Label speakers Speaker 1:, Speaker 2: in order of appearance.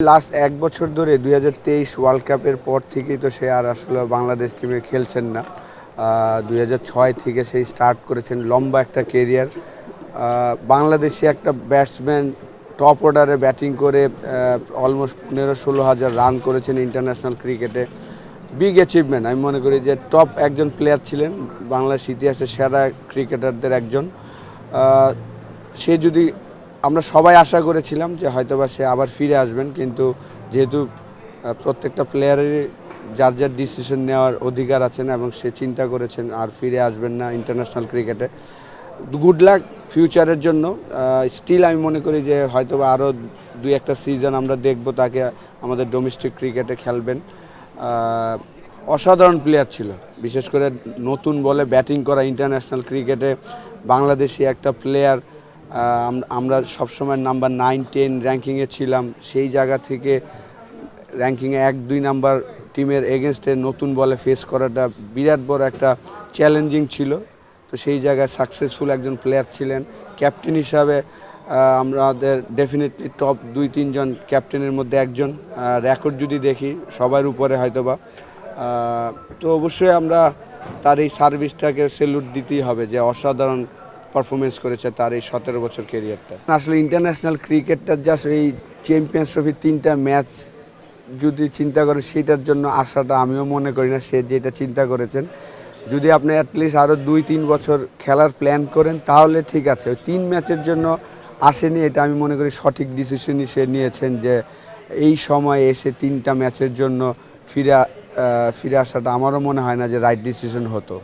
Speaker 1: Last এক বছর ধরে 2023 ওয়ার্ল্ড কাপের পর থেকেই তো সে আর আসলে বাংলাদেশ টিমে খেলছেন না। 2006 থেকে সেই স্টার্ট করেছেন লম্বা একটা কেরিয়ার। বাংলাদেশি একটা ব্যাটসম্যান টপ অর্ডারে ব্যাটিং করে অলমোস্ট 15-16 হাজার রান করেছেন ইন্টারন্যাশনাল ক্রিকেটে। Big achievement. আমি মনে করি যে টপ একজন প্লেয়ার ছিলেন, বাংলাদেশ ইতিহাসের সেরা ক্রিকেটারদের একজন। সে যদি আমরা সবাই আশা করেছিলাম যে হয়তোবা সে আবার ফিরে আসবেন, কিন্তু যেহেতু প্রত্যেকটা প্লেয়ারেরই যার যার ডিসিশন নেওয়ার অধিকার আছেন এবং সে চিন্তা করেছেন আর ফিরে আসবেন না ইন্টারন্যাশনাল ক্রিকেটে। গুড লাক ফিউচারের জন্য। স্টিল আমি মনে করি যে হয়তোবা আরও দুই একটা সিজন আমরা দেখব তাকে আমাদের ডোমেস্টিক ক্রিকেটে খেলবেন। অসাধারণ প্লেয়ার ছিল, বিশেষ করে নতুন বলে ব্যাটিং করা ইন্টারন্যাশনাল ক্রিকেটে বাংলাদেশি একটা প্লেয়ার। আমরা সবসময় নাম্বার 9-10 র্যাঙ্কিংয়ে ছিলাম, সেই জায়গা থেকে র্যাঙ্কিংয়ে 1-2 নাম্বার টিমের এগেনস্টে নতুন বলে ফেস করাটা বিরাট বড় একটা চ্যালেঞ্জিং ছিল। তো সেই জায়গায় সাকসেসফুল একজন প্লেয়ার ছিলেন। ক্যাপ্টেন হিসাবে আমাদের ডেফিনেটলি টপ 2-3 জন ক্যাপ্টেনের মধ্যে একজন। রেকর্ড যদি দেখি সবার উপরে হয়তোবা। তো অবশ্যই আমরা তার এই সার্ভিসটাকে স্যালুট দিতেই হবে যে অসাধারণ পারফরমেন্স করেছে তার এই 17 বছর ক্যারিয়ারটা। আসলে ইন্টারন্যাশনাল ক্রিকেটটা জাস্ট এই চ্যাম্পিয়ন্স ট্রফির 3টা ম্যাচ যদি চিন্তা করেন সেটার জন্য আশাটা আমিও মনে করি না সে যেটা চিন্তা করেছেন। যদি আপনি অ্যাটলিস্ট আরও 2-3 বছর খেলার প্ল্যান করেন তাহলে ঠিক আছে। ওই 3 ম্যাচের জন্য আসেনি, এটা আমি মনে করি সঠিক ডিসিশনই সে নিয়েছেন যে এই সময়ে এসে 3টা ম্যাচের জন্য ফিরে আসাটা আমারও মনে হয় না যে রাইট ডিসিশন হতো।